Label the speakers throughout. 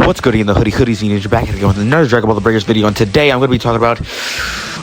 Speaker 1: What's good in the hoodies and back again with another Dragon Ball The Breakers video, and today I'm going to be talking about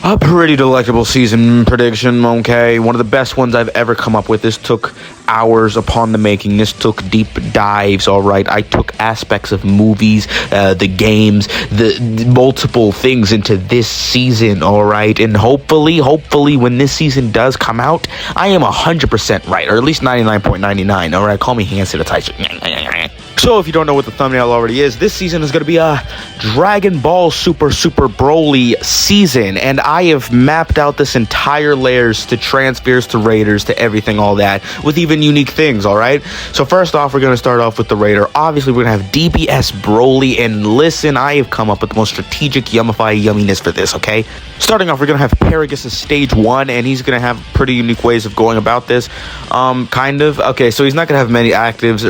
Speaker 1: a pretty delectable season prediction, okay? One of the best ones I've ever come up with. This took hours upon the making. This took deep dives, alright? I took aspects of movies, the games, the multiple things into this season, alright? And hopefully, when this season does come out, I am 100% right, or at least 99.99, alright? Call me hand sanitizer. So if you don't know what the thumbnail already is, this season is going to be a Dragon Ball Super Broly season, and I have mapped out this entire layers to transfers to raiders to everything, all that, with even unique things, alright? So first off, we're going to start off with the raider. Obviously, we're going to have DBS Broly, and listen, I have come up with the most strategic yumminess for this, okay? Starting off, we're going to have Paragus as stage 1, and he's going to have pretty unique ways of going about this, kind of. Okay, so he's not going to have many actives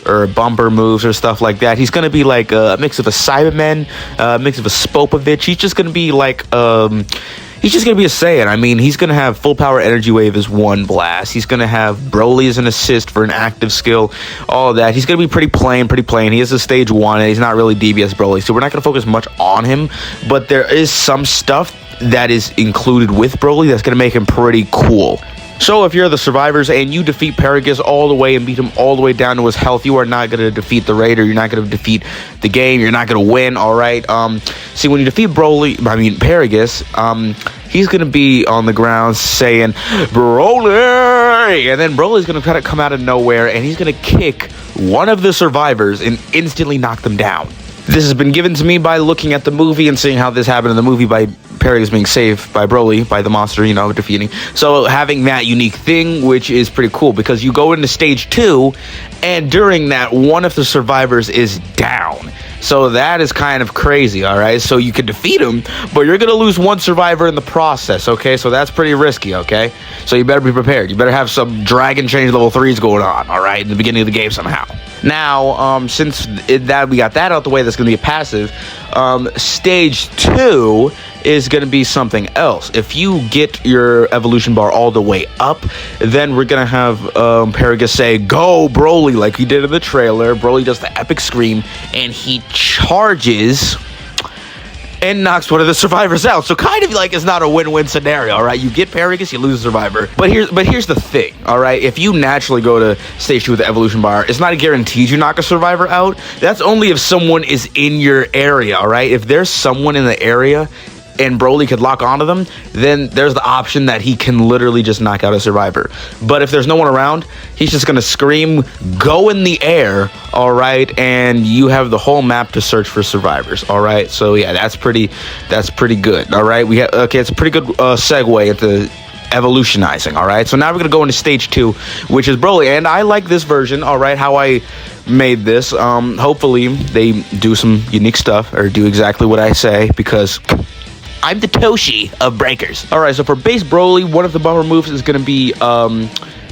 Speaker 1: or bumper moves or stuff like that. He's going to be like a mix of a Cyberman, a mix of a Spopovich. He's just going to be like, he's just going to be a Saiyan. I mean, he's going to have full power energy wave as one blast. He's going to have Broly as an assist for an active skill, all of that. He's going to be pretty plain. He is a stage 1, and he's not really DBS Broly, so we're not going to focus much on him, but there is some stuff that is included with Broly that's going to make him pretty cool. So if you're the survivors and you defeat Paragus all the way and beat him all the way down to his health, you are not going to defeat the raider. You're not going to defeat the game. You're not going to win, all right? See, when you defeat Paragus, he's going to be on the ground saying, Broly! And then Broly's going to kind of come out of nowhere, and he's going to kick one of the survivors and instantly knock them down. This has been given to me by looking at the movie and seeing how this happened in the movie by Paragus being saved by Broly, by the monster, you know, defeating. So having that unique thing, which is pretty cool, because you go into stage 2, and during that, one of the survivors is down. So that is kind of crazy, all right? So you can defeat him, but you're going to lose one survivor in the process, okay? So that's pretty risky, okay? So you better be prepared. You better have some Dragon Change level 3s going on, all right, in the beginning of the game somehow. Now, since we got that out the way, that's going to be a passive, stage 2 is going to be something else. If you get your evolution bar all the way up, then we're going to have Paragus say, go Broly, like he did in the trailer. Broly does the epic scream, and he charges and knocks one of the survivors out. So kind of like it's not a win-win scenario, all right? You get Paragus, you lose a survivor. But here's the thing, all right? If you naturally go to stage 2 with the evolution bar, it's not a guarantee you knock a survivor out. That's only if someone is in your area, all right? If there's someone in the area and Broly could lock onto them, then there's the option that he can literally just knock out a survivor. But if there's no one around, he's just gonna scream, go in the air, all right, and you have the whole map to search for survivors, all right? So yeah, that's pretty good, all right? It's a pretty good segue into evolutionizing, all right? So now we're gonna go into stage 2, which is Broly, and I like this version, all right, how I made this. Hopefully they do some unique stuff or do exactly what I say, because I'm the Toshi of Breakers. Alright, so for base Broly, one of the bumper moves is going to be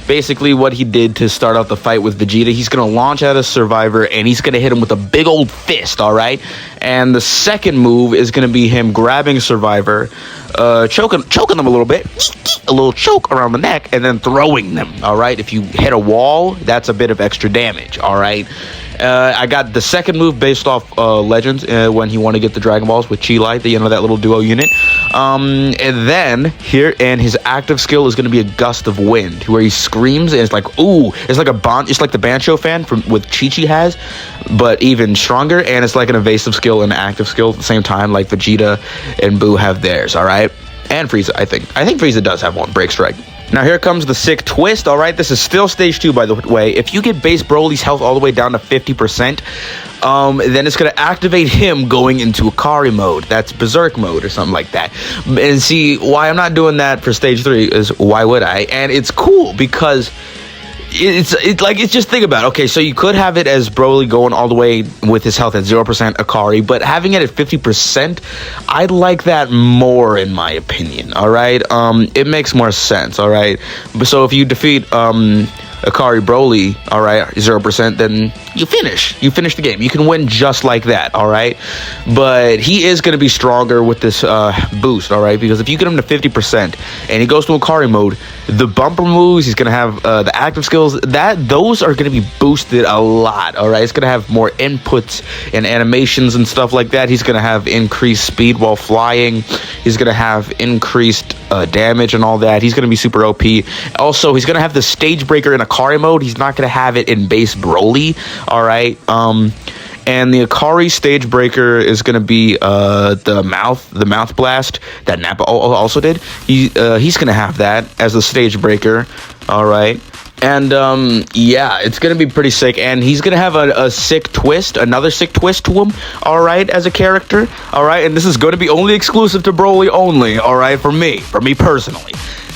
Speaker 1: basically what he did to start out the fight with Vegeta. He's going to launch at a survivor, and he's going to hit him with a big old fist, alright? And the second move is going to be him grabbing a survivor, choking them a little bit, a little choke around the neck, and then throwing them, alright? If you hit a wall, that's a bit of extra damage, alright? I got the second move based off Legends when he wanted to get the Dragon Balls with Chi Light, that little duo unit. And then his active skill is going to be a gust of wind, where he screams and it's like, ooh, it's like the Bancho fan with Chi-Chi has, but even stronger, and it's like an evasive skill and an active skill at the same time, like Vegeta and Buu have theirs, all right? And Frieza, I think Frieza does have one, Break Strike. Now here comes the sick twist, alright? This is still stage 2, by the way. If you get base Broly's health all the way down to 50%, then it's going to activate him going into Akari mode. That's Berserk mode or something like that. And see, why I'm not doing that for stage 3 is, why would I? And it's cool because it's just, think about it. Okay, so you could have it as Broly going all the way with his health at 0% Akari, but having it at 50%, I like that more, in my opinion, all right? It makes more sense, all right? So if you defeat Akari Broly, all right, 0%, then you finish the game. You can win just like that, all right. But he is going to be stronger with this boost, all right, because if you get him to 50% and he goes to Akari mode, the bumper moves, he's going to have the active skills, those are going to be boosted a lot, all right. It's going to have more inputs and animations and stuff like that. He's going to have increased speed while flying. He's going to have increased damage and all that. He's going to be super OP. Also, he's going to have the stage breaker in Akari mode. He's not going to have it in base Broly, all right. And the Akari stage breaker is going to be the mouth blast that Nappa also did. He's going to have that as the stage breaker, all right. And yeah, it's gonna be pretty sick, and he's gonna have a sick twist, another sick twist to him, all right, as a character, all right. And this is gonna be only exclusive to Broly only, all right, for me personally.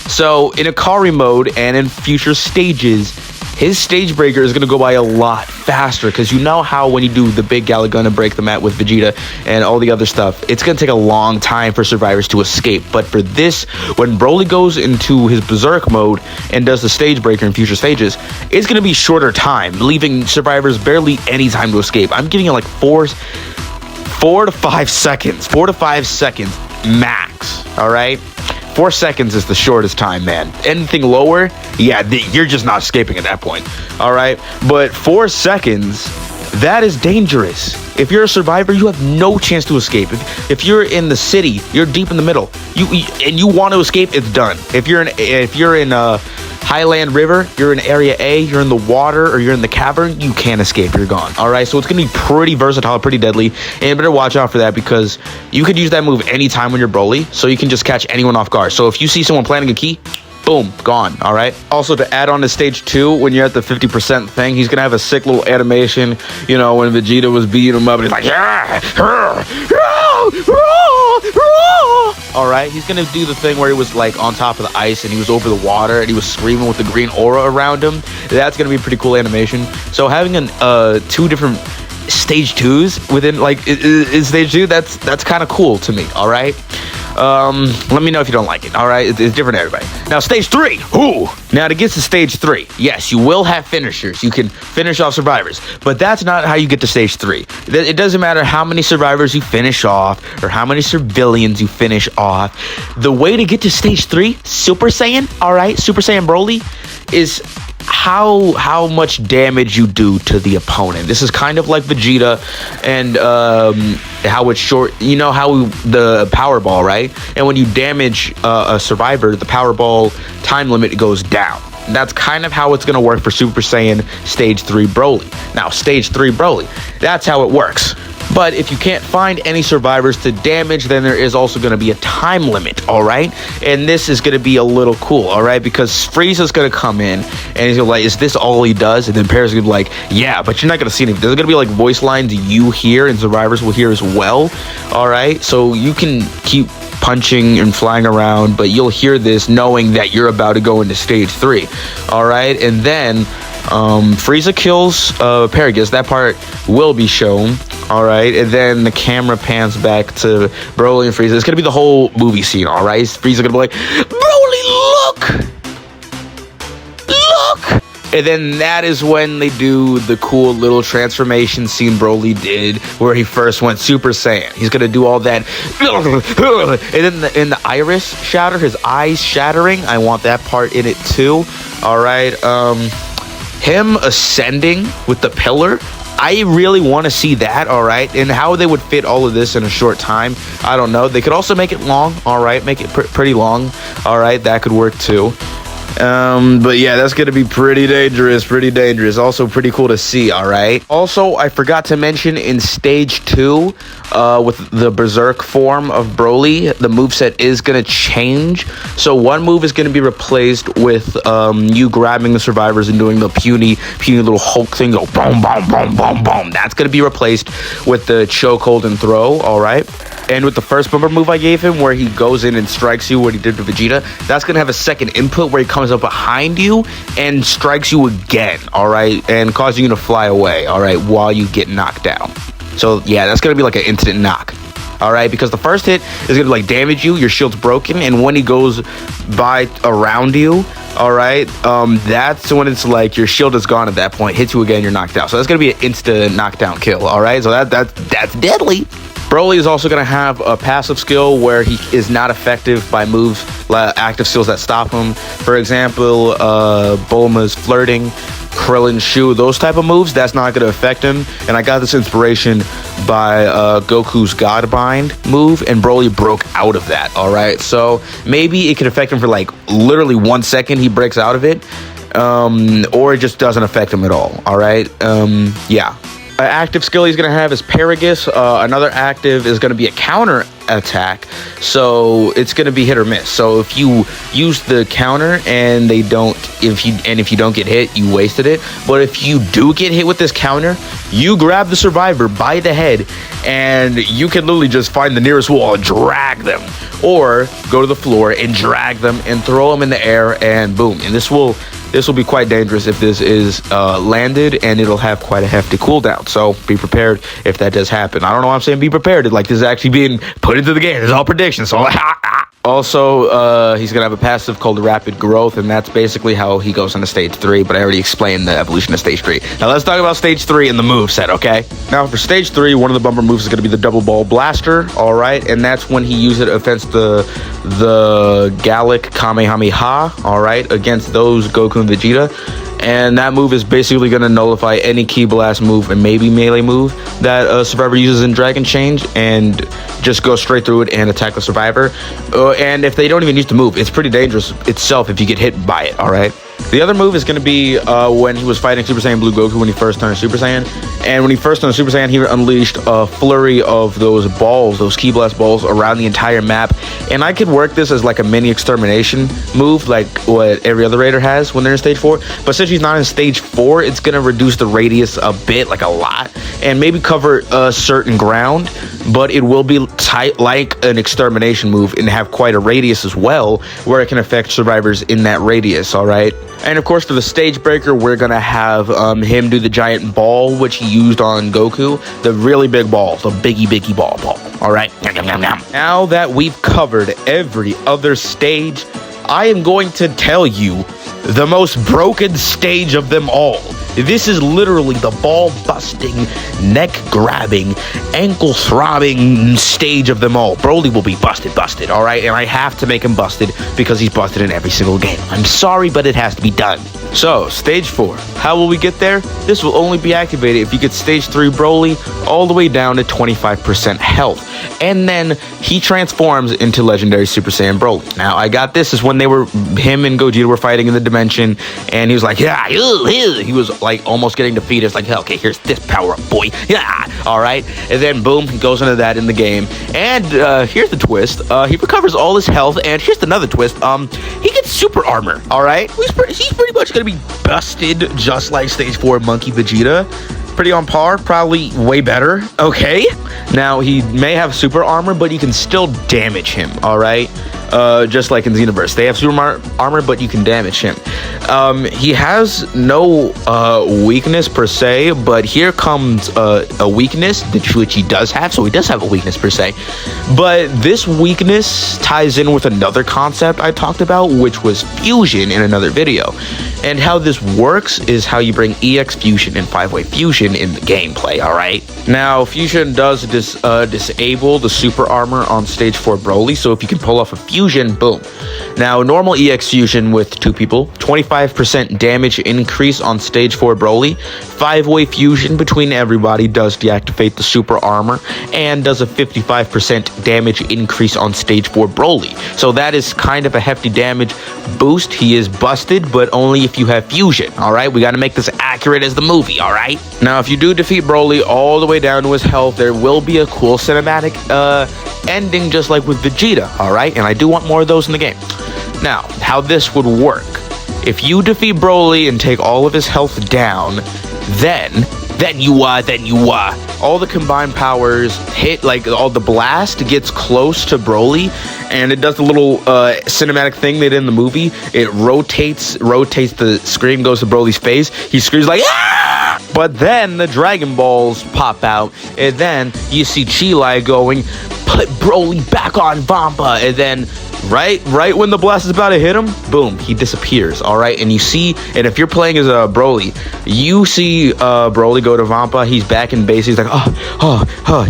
Speaker 1: So in Akari mode and in future stages, his stage breaker is going to go by a lot faster, because you know how when you do the big Galagun and break the mat with Vegeta and all the other stuff, it's going to take a long time for survivors to escape. But for this, when Broly goes into his berserk mode and does the stage breaker in future stages, it's going to be shorter time, leaving survivors barely any time to escape. I'm giving it like 4 to 5 seconds, 4 to 5 seconds max, all right. 4 seconds is the shortest time, man. Anything lower, yeah, you're just not escaping at that point, all right? But 4 seconds, that is dangerous. If you're a survivor, you have no chance to escape. If you're in the city, you're deep in the middle, and you want to escape, it's done. If you're in Highland River, you're in Area A, you're in the water, or you're in the cavern, you can't escape, you're gone. All right, so it's going to be pretty versatile, pretty deadly, and you better watch out for that, because you could use that move anytime when you're Broly, so you can just catch anyone off guard. So if you see someone planting a key, boom, gone, all right? Also, to add on to stage 2, when you're at the 50% thing, he's going to have a sick little animation, you know, when Vegeta was beating him up, and he's like, yeah, all right, he's gonna do the thing where he was like on top of the ice and he was over the water and he was screaming with the green aura around him. That's gonna be a pretty cool animation. So having two different stage 2s within like in stage 2, that's kind of cool to me, all right. Let me know if you don't like it, all right. It's different to everybody. Now stage 3, now to get to stage 3, yes, you will have finishers. You can finish off survivors, but that's not how you get to stage 3. It doesn't matter how many survivors you finish off or how many civilians you finish off. The way to get to stage 3, Super Saiyan, all right, Super Saiyan Broly, is how much damage you do to the opponent. This is kind of like Vegeta and how it's short, you know, how the Powerball, right? And when you damage a survivor, the Powerball time limit goes down. That's kind of how it's going to work for Super Saiyan Stage 3 Broly. Now, Stage 3 Broly, that's how it works. But if you can't find any survivors to damage, then there is also going to be a time limit, all right? And this is going to be a little cool, all right? Because Frieza's going to come in, and he's going to be like, is this all he does? And then Paris is going to be like, yeah, but you're not going to see anything. There's going to be like voice lines you hear, and survivors will hear as well, all right? So you can keep punching and flying around, but you'll hear this knowing that you're about to go into Stage 3, all right? And then Frieza kills Paragus. That part will be shown, all right? And then the camera pans back to Broly and Frieza. It's gonna be the whole movie scene, all right? Frieza gonna be like, Broly, look! And then that is when they do the cool little transformation scene Broly did, where he first went Super Saiyan. He's gonna do all that, and then in the iris shatter, his eyes shattering. I want that part in it too. All right, him ascending with the pillar. I really want to see that, all right? And how they would fit all of this in a short time, I don't know. They could also make it long, all right? Make it pretty long, all right? That could work too. But yeah, that's gonna be pretty dangerous. Also pretty cool to see, all right? Also, I forgot to mention in Stage 2, with the Berserk form of Broly, the moveset is gonna change. So one move is gonna be replaced with you grabbing the survivors and doing the puny little Hulk thing, go boom, boom, boom, boom, boom. That's gonna be replaced with the chokehold and throw, all right? And with the first bumper move I gave him, where he goes in and strikes you, what he did to Vegeta, that's going to have a second input where he comes up behind you and strikes you again, all right? And causing you to fly away, all right, while you get knocked down. So, yeah, that's going to be like an instant knock, all right? Because the first hit is going to, like, damage you, your shield's broken, and when he goes by around you, All right, that's when it's like your shield is gone at that point. Hits you again, you're knocked out. So that's gonna be an insta knockdown kill. All right, so that's deadly. Broly is also going to have a passive skill where he is not effective by moves, active skills that stop him. For example, Bulma's flirting, Krillin's shoe, those type of moves, that's not going to affect him. And I got this inspiration by Goku's Godbind move, and Broly broke out of that, all right? So maybe it could affect him for like literally 1 second, he breaks out of it, or it just doesn't affect him at all right? Yeah. An active skill he's going to have is Paragus. Another active is going to be a counter attack, so it's going to be hit or miss. So if you use the counter and if you don't get hit, you wasted it. But if you do get hit with this counter, you grab the survivor by the head and you can literally just find the nearest wall and drag them, or go to the floor and drag them and throw them in the air, and boom. And this will be quite dangerous if this is landed, and it'll have quite a hefty cooldown. So be prepared if that does happen. I don't know why I'm saying be prepared. Like, this is actually being put into the game. It's all predictions. So also, he's going to have a passive called Rapid Growth, and that's basically how he goes into Stage 3, but I already explained the evolution of Stage 3. Now, let's talk about Stage 3 and the moveset, okay? Now, for Stage 3, one of the bumper moves is going to be the Double Ball Blaster, all right? And that's when he uses it against the Gallic Kamehameha, all right? Against those Goku and Vegeta. And that move is basically going to nullify any Ki Blast move and maybe melee move that a survivor uses in Dragon Change, and just go straight through it and attack the survivor. And if they don't even use the move, it's pretty dangerous itself if you get hit by it, all right? The other move is going to be when he was fighting Super Saiyan Blue Goku when he first turned Super Saiyan. And when he first turned Super Saiyan, he unleashed a flurry of those balls, those Ki Blast balls, around the entire map. And I could work this as like a mini extermination move, like what every other raider has when they're in Stage 4. But since he's not in Stage 4, it's going to reduce the radius a bit, like a lot, and maybe cover a certain ground. But it will be tight like an extermination move and have quite a radius as well, where it can affect survivors in that radius, all right? And of course, for the stage breaker, we're gonna have him do the giant ball, which he used on Goku, the really big ball, the biggie ball, all right? Now that we've covered every other stage, I am going to tell you the most broken stage of them all. This is literally the ball-busting, neck-grabbing, ankle-throbbing stage of them all. Broly will be busted, all right? And I have to make him busted because he's busted in every single game. I'm sorry, but it has to be done. So, Stage 4. How will we get there? This will only be activated if you get Stage 3 Broly all the way down to 25% health. And then he transforms into Legendary Super Saiyan Broly. Now, I got this is when him and Gogeta were fighting in the dimension, and he was like, yeah, he was like almost getting defeated. It's like, okay, here's this power up, boy. Yeah, all right. And then boom, he goes into that in the game. And here's the twist. He recovers all his health, and here's another twist. He gets super armor, all right? He's pretty much gonna be busted just like Stage 4 Monkey Vegeta. Pretty on par, probably way better, okay? Now, he may have super armor, but you can still damage him, all right? Just like in Xenoverse. They have super armor, but you can damage him. He has no weakness per se, but here comes a weakness, which he does have, so he does have a weakness per se. But this weakness ties in with another concept I talked about, which was fusion in another video. And how this works is how you bring EX fusion and 5-way fusion in the gameplay, alright? Now, fusion does disable the super armor on Stage 4 Broly, so if you can pull off a fusion, boom. Now, normal EX fusion with 2 people, 25% damage increase on Stage 4 Broly. 5-way fusion between everybody does deactivate the super armor, and does a 55% damage increase on Stage 4 Broly. So that is kind of a hefty damage boost. He is busted, but only if you have fusion, alright? We gotta make this accurate as the movie, alright? Now, if you do defeat Broly all the way down to his health, there will be a cool cinematic ending just like with Vegeta, alright? And I do want more of those in the game. Now, how this would work. If you defeat Broly and take all of his health down, then all the combined powers hit, like all the blast gets close to Broly, and it does the little cinematic thing they did in the movie. It rotates the screen, goes to Broly's face. He screams like, ah! But then the Dragon Balls pop out, and then you see Chi going, put Broly back on Vampa, and then right when the blast is about to hit him, boom, he disappears. All right, and you see, and if you're playing as a Broly, you see Broly go to Vampa. He's back in base. He's like,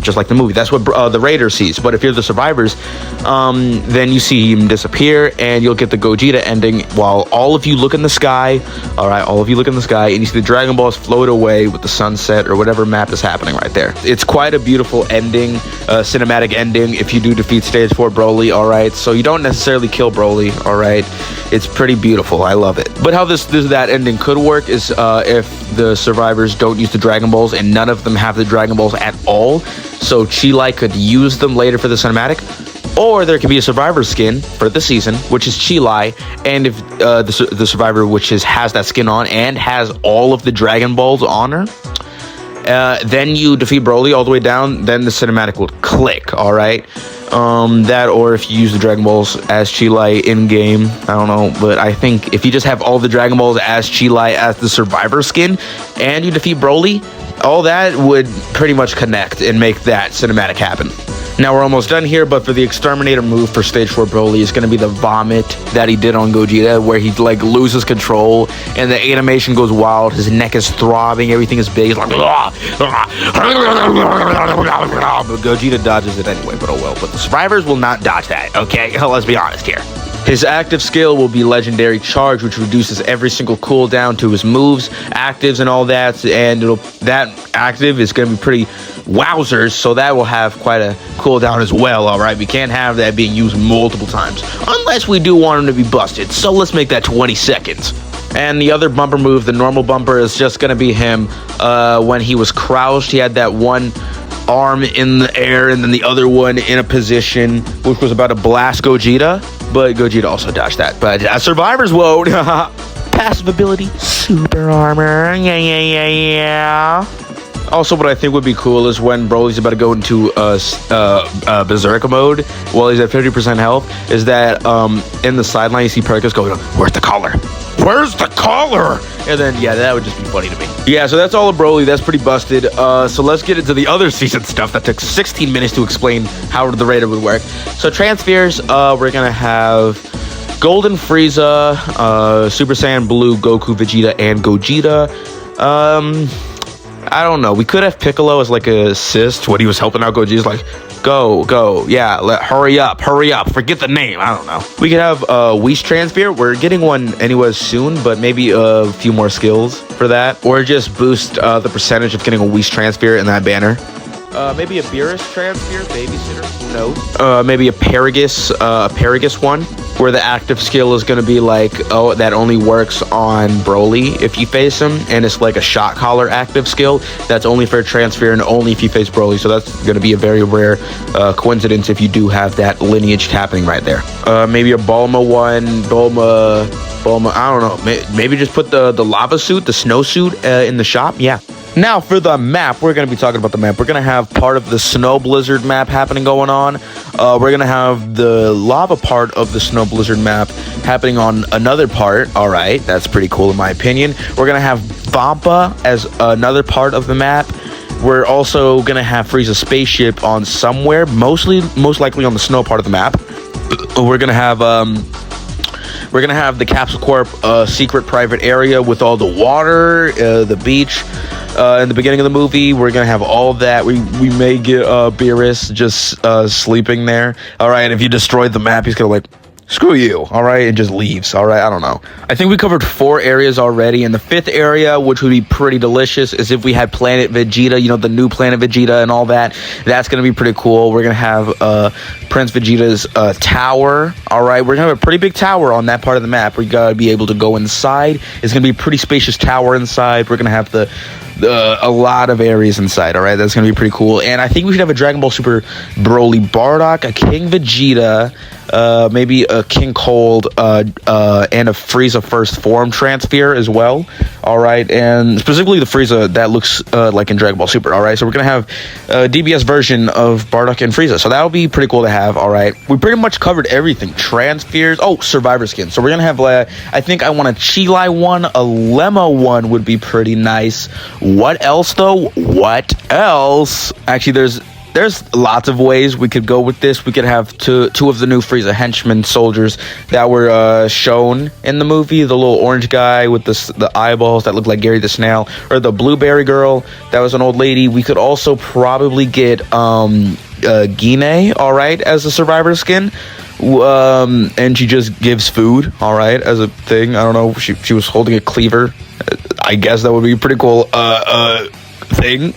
Speaker 1: just like the movie. That's what the Raider sees. But if you're the survivors, then you see him disappear, and you'll get the Gogeta ending while all of you look in the sky. All right, all of you look in the sky, and you see the Dragon Balls float away with the sunset or whatever map is happening right there. It's quite a beautiful ending, cinematic ending if you do defeat Stage 4 Broly. All right, so you don't necessarily kill Broly. All right, it's pretty beautiful. I love it. But how that ending could work is if the survivors don't use the Dragon Balls and none of them have the Dragon Balls at all, so Chi-Lai could use them later for the cinematic. Or there could be a survivor skin for the season, which is Chi-Lai, and if the survivor which has that skin on and has all of the Dragon Balls on her, then you defeat Broly all the way down, then the cinematic will click. All right, that, or if you use the Dragon Balls as Chi-Lai in game, I don't know, but I think if you just have all the Dragon Balls as Chi-Lai as the survivor skin and you defeat Broly, all that would pretty much connect and make that cinematic happen. Now we're almost done here, but for the exterminator move for Stage 4 Broly, it's going to be the vomit that he did on Gogeta, where he like loses control and the animation goes wild. His neck is throbbing, everything is big. He's like, but Gogeta dodges it anyway, but oh well. But the survivors will not dodge that, okay? Let's be honest here. His active skill will be Legendary Charge, which reduces every single cooldown to his moves, actives, and all that. And that active is going to be pretty wowzers, so that will have quite a cooldown as well. All right, we can't have that being used multiple times unless we do want him to be busted. So let's make that 20 seconds. And the other bumper move, the normal bumper, is just going to be him when he was crouched. He had that one arm in the air and then the other one in a position which was about to blast Gogeta, but Gogeta also dodged that. But survivors won't. Passive ability, super armor. Yeah. Also, what I think would be cool is when Broly's about to go into Berserker mode while he's at 50% health, is that in the sideline you see Perkins going, "Where's the collar? Where's the collar?" And then, yeah, that would just be funny to me. Yeah, so that's all of Broly. That's pretty busted. So let's get into the other season stuff that took 16 minutes to explain how the Raider would work. So transfers, we're going to have Golden Frieza, Super Saiyan Blue, Goku, Vegeta, and Gogeta. I don't know. We could have Piccolo as like a assist when he was helping out Gogeta's like, go, yeah, hurry up, forget the name, I don't know. We could have Whis transfer. We're getting one anyways soon, but maybe a few more skills for that, or just boost the percentage of getting a Whis transfer in that banner. Maybe a Beerus transfer, babysitter, who knows? Maybe a Paragus one, where the active skill is going to be like, oh, that only works on Broly if you face him, and it's like a shot collar active skill that's only for transfer and only if you face Broly. So that's going to be a very rare coincidence if you do have that lineage happening right there. Maybe a Bulma one, Bulma, I don't know. Maybe just put the lava suit, the snow suit in the shop. Yeah. Now for the map, we're going to be talking about the map. We're going to have part of the Snow Blizzard map going on. We're going to have the lava part of the Snow Blizzard map happening on another part. All right, that's pretty cool in my opinion. We're going to have Vampa as another part of the map. We're also going to have Frieza's spaceship on somewhere, most likely on the snow part of the map. We're going to have the Capsule Corp secret private area with all the water, the beach. In the beginning of the movie, we're gonna have all of that. We may get Beerus just sleeping there. All right, and if you destroy the map, he's gonna like, screw you, all right, and just leaves. All right, I don't know. I think we covered 4 areas already, and the 5th area, which would be pretty delicious, is if we had Planet Vegeta, you know, the new Planet Vegeta and all that. That's gonna be pretty cool. We're gonna have Prince Vegeta's tower. All right, we're gonna have a pretty big tower on that part of the map. We gotta be able to go inside. It's gonna be a pretty spacious tower inside. We're gonna have a lot of areas inside. All right, that's gonna be pretty cool. And I think we should have a Dragon Ball Super Broly Bardock, a King Vegeta, maybe a King Cold, and a Frieza first form transfer as well. All right, and specifically the Frieza that looks like in Dragon Ball Super. All right, so we're gonna have a DBS version of Bardock and Frieza, so that'll be pretty cool to have. All right, we pretty much covered everything. Transfers. Oh, survivor skin. So we're gonna have I think I want a Chi-Lai one, a Lemma one would be pretty nice. What else though? What else? Actually, there's lots of ways we could go with this. We could have two of the new Frieza henchmen soldiers that were shown in the movie. The little orange guy with the eyeballs that looked like Gary the Snail, or the blueberry girl that was an old lady. We could also probably get Gine, all right, as a survivor skin. And she just gives food, all right, as a thing. I don't know, she was holding a cleaver. I guess that would be a pretty cool thing.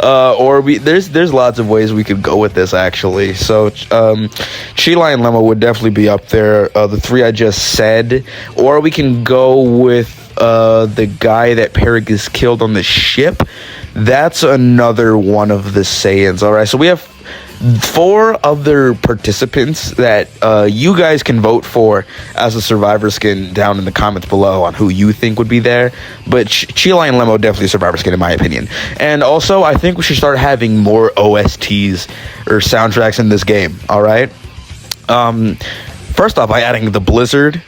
Speaker 1: Or there's lots of ways we could go with this, actually. So Chila and Lemma would definitely be up there, the three I just said. Or we can go with the guy that Paragus killed on the ship. That's another one of the Saiyans. All right, so we have 4 other participants that you guys can vote for as a survivor skin down in the comments below on who you think would be there. But Chila and Lemmo definitely survivor skin in my opinion. And also, I think we should start having more OSTs or soundtracks in this game. All right. First off, by adding the Blizzard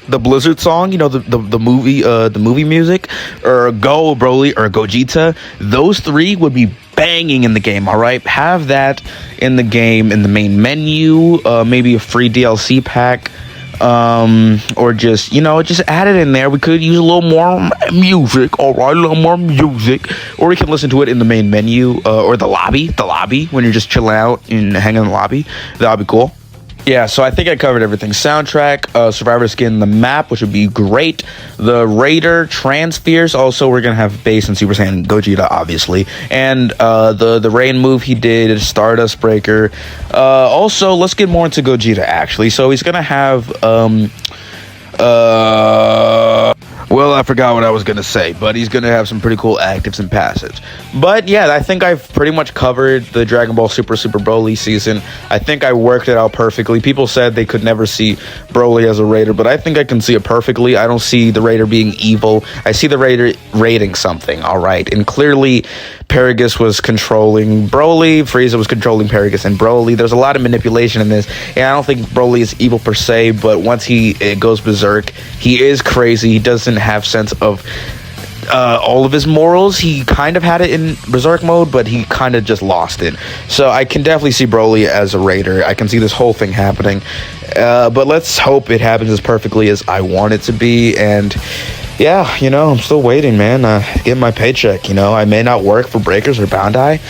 Speaker 1: song, you know, the movie music, or Go Broly or Gogeta, those 3 would be banging in the game. All right, have that in the game in the main menu, maybe a free DLC pack, or just, you know, just add it in there. We could use a little more music. All right, a little more music, or we can listen to it in the main menu, or the lobby when you're just chilling out and hanging in the lobby. That'd be cool. Yeah, so I think I covered everything. Soundtrack, survivor skin, the map, which would be great. The Raider, TRANSPHERES. Also, we're going to have Base and Super Saiyan Gogeta, obviously. And the rain move he did, Stardust Breaker. Also, let's get more into Gogeta, actually. So he's going to have... well, I forgot what I was going to say, but he's going to have some pretty cool actives and passives. But yeah, I think I've pretty much covered the Dragon Ball Super Broly season. I think I worked it out perfectly. People said they could never see Broly as a Raider, but I think I can see it perfectly. I don't see the Raider being evil. I see the Raider raiding something, all right? And clearly, Paragus was controlling Broly, Frieza was controlling Paragus and Broly. There's a lot of manipulation in this, and I don't think Broly is evil per se, but once he goes berserk, he is crazy. He doesn't have sense of all of his morals. He kind of had it in berserk mode, but he kind of just lost it. So I can definitely see Broly as a Raider. I can see this whole thing happening, but let's hope it happens as perfectly as I want it to be. And yeah, you know, I'm still waiting, man. Get my paycheck. You know, I may not work for Breakers or Bandai,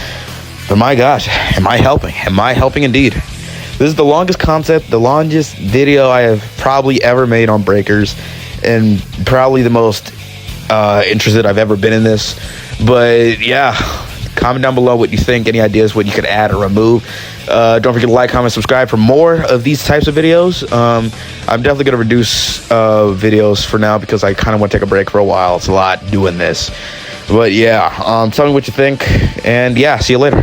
Speaker 1: but my gosh, am I helping? Am I helping indeed? This is the longest concept, the longest video I have probably ever made on Breakers, and probably the most interested I've ever been in this. But yeah, comment down below what you think, any ideas, what you could add or remove. Don't forget to like, comment, subscribe for more of these types of videos. I'm definitely going to reduce videos for now because I kind of want to take a break for a while. It's a lot doing this. But yeah, tell me what you think, and yeah, see you later.